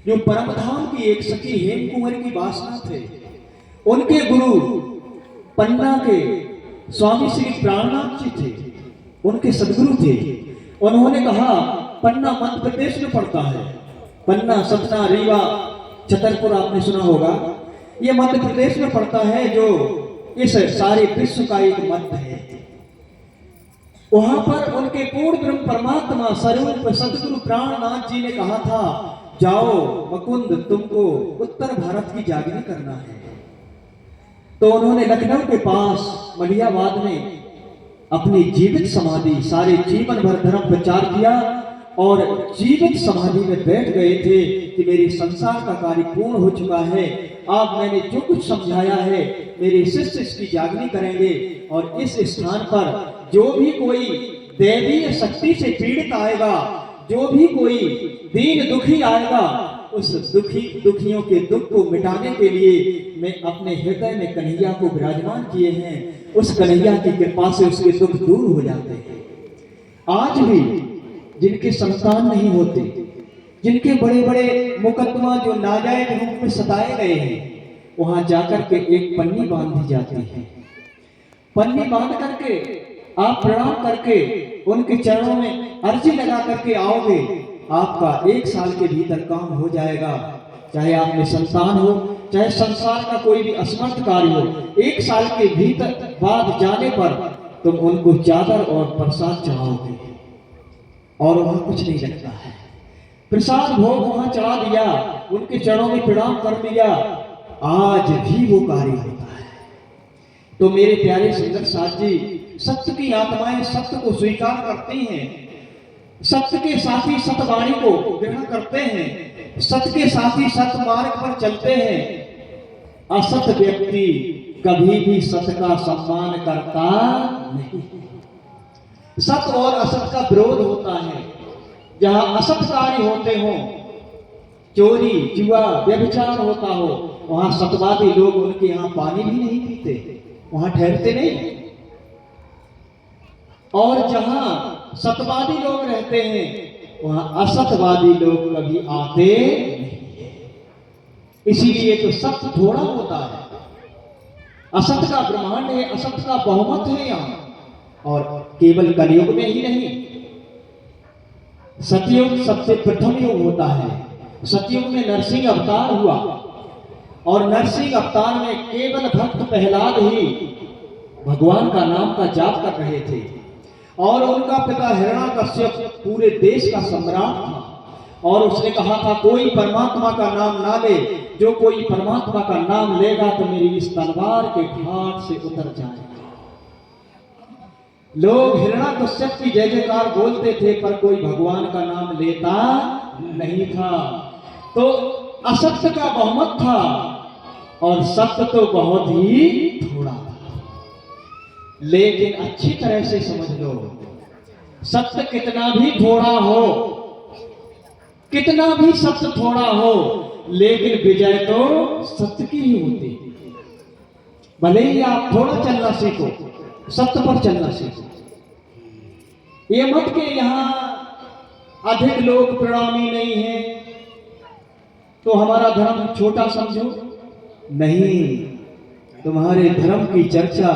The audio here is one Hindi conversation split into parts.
जो परमधाम की एक सखी हेम कुंवर की वासना थे, उनके गुरु पन्ना के स्वामी श्री प्राणनाथ जी थे, उनके सदगुरु थे। उन्होंने कहा पन्ना मध्य प्रदेश में पड़ता है, पन्ना सतना रीवा छतरपुर आपने सुना होगा, ये मध्य प्रदेश में पड़ता है, जो इस सारे विश्व का एक मध्य है। वहां पर उनके पूर्ण ब्रह्म परमात्मा स्वरूप सदगुरु प्राणनाथ जी ने कहा था, जाओ मुकुंद तुमको उत्तर भारत की जागरण करना है। तो उन्होंने लखनऊ के पास मलियाबाद में अपनी जीवित समाधि, सारे जीवन भर धर्म प्रचार किया और जीवित समाधि में बैठ गए थे कि मेरे संसार का कार्य पूर्ण हो चुका है, अब मैंने जो कुछ समझाया है मेरे शिष्य इसकी जागरण करेंगे। और इस स्थान पर जो भी कोई दैवीय शक्ति से पीड़ित आएगा, जो भी कोई दीन दुखी आएगा, उस दुखियों के दुख को मिटाने के लिए मैं अपने हृदय में कन्हैया को विराजमान किए हैं। उस कन्हैया की कृपा से उसके दुख दूर हो जाते हैं। आज भी जिनके संतान नहीं होते, जिनके बड़े बड़े मुकदमा जो नाजायज रूप में सताए गए हैं, वहां जाकर के एक पन्नी बांध दी जाती है। पन्नी बांध करके आप प्रणाम करके उनके चरणों में अर्जी लगा करके आओगे, आपका 1 साल के भीतर काम हो जाएगा। चाहे आप में संतान हो, चाहे संसार का कोई भी असमर्थ कार्य हो, 1 साल के भीतर बाद जाने पर तुम उनको चादर और प्रसाद चढ़ाओगे और वहां कुछ नहीं लगता है। प्रसाद भोग वहां चढ़ा दिया, उनके चरणों में प्रणाम कर दिया, आज भी वो कार्य होता है। तो मेरे प्यारे सुंदर साथ जी, सत्य की आत्माएं सत्य को स्वीकार करती हैं, सत्य के साथी सतवाणी को ग्रहण करते हैं, सत्य के साथी सत्य मार्ग पर चलते हैं। असत व्यक्ति कभी भी सत्य का सम्मान करता नहीं। सत्य और असत का विरोध होता है। जहां असत कार्य होते हो, चोरी जुआ व्यभिचार होता हो, वहां सत्यवादी लोग उनके यहां पानी भी नहीं पीते, वहां ठहरते नहीं। और जहां सत्यवादी लोग रहते हैं, वहां असतवादी लोग कभी आते नहीं। इसीलिए तो सत्य थोड़ा होता है, असत का ब्रह्मांड है, असत का बहुमत है यहां। और केवल कलयुग में ही नहीं, सतयुग सबसे प्रथम युग होता है। सतयुग में नरसिंह अवतार हुआ और नरसिंह अवतार में केवल भक्त प्रहलाद ही भगवान का नाम का जाप कर रहे थे। और उनका पिता हिरण्याकश्यप पूरे देश का सम्राट था और उसने कहा था, कोई परमात्मा का नाम ना ले, जो कोई परमात्मा का नाम लेगा तो मेरी इस तलवार के घाट से उतर जाएगा। लोग हिरण्याकश्यप की जय जयकार बोलते थे, पर कोई भगवान का नाम लेता नहीं था। तो असत्य का बहुमत था और सत्य तो बहुत ही थोड़ा था। लेकिन अच्छी तरह से समझ लो, सत्य कितना भी थोड़ा हो, कितना भी सत्य थोड़ा हो, लेकिन विजय तो सत्य की ही होती। भले ही आप थोड़ा चलना सीखो, सत्य पर चलना सीखो। ये मत के यहां अधिक लोग प्रणामी नहीं हैं तो हमारा धर्म छोटा समझो, नहीं। तुम्हारे धर्म की चर्चा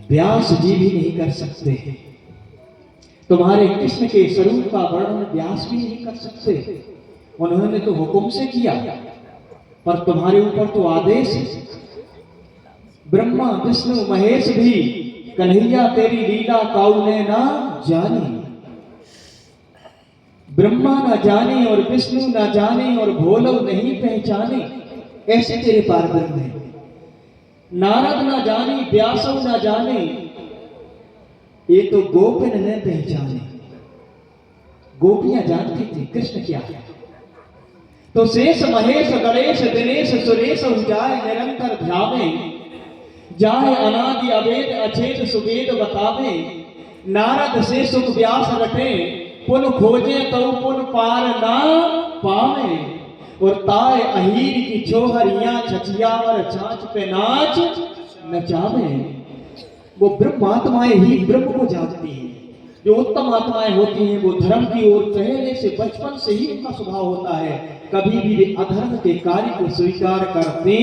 व्यास जी भी नहीं कर सकते, तुम्हारे कृष्ण के स्वरूप का वर्णन व्यास भी नहीं कर सकते। उन्होंने तो हुक्म से किया, पर तुम्हारे ऊपर तो आदेश है। ब्रह्मा विष्णु महेश भी कन्हैया तेरी लीला काउने ना जानी, ब्रह्मा ना जाने और विष्णु ना जाने और भोलो नहीं पहचाने, ऐसे तेरे पार ब्रह्म है। नारद ना जाने व्यासो ना जाने, ये तो गोपिन ने पहचाने। गोपियां जानती थी कृष्ण क्या है। तो शेष महेश गणेश दिनेश सुरेश जाए निरंतर ध्यावे, जाए अनादि अवेद अछेद सुवेद बतावे। नारद से सुख व्यास रटे, पुन खोजे तो पुन पार ना पावे। और ताए अहीर की छोहरियां छछियावर छाछ पे नाच नचावे। वो ब्रह्मात्माएं ही ब्रह्म को जानती हैं, जो उत्तम आत्माएं होती हैं वो धर्म की ओर पहले से बचपन से ही उनका स्वभाव होता है, कभी भी वे अधर्म के कार्य को स्वीकार करते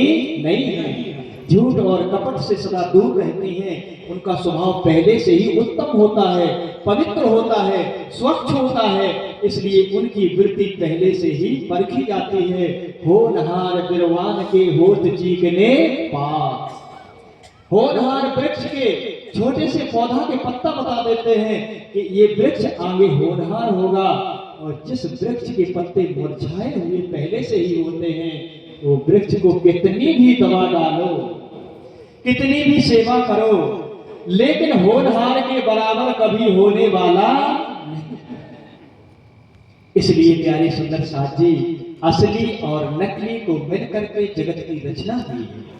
नहीं हैं, झूठ और कपट से सदा दूर रहते हैं। उनका स्वभाव पहले से ही उत्तम होता है, पवित्र होता है, स्वच्छ होता है, इसलिए उनकी वृत्ति पहले से ही परखी जाती है। होनहार बिरवान के होत चीकने पात। होनहार वृक्ष के छोटे से पौधा के पत्ता बता देते हैं कि ये वृक्ष आगे होनहार होगा, और जिस वृक्ष के पत्ते मुरझाए हुए पहले से ही होते हैं, वो वृक्ष को कितनी भी दवा डालो, कितनी भी सेवा करो, लेकिन होनहार के बराबर कभी होने वाला नहीं। इसलिए प्यारे सुंदर साथ जी, असली और नकली को मिलकर के जगत की रचना हुई है।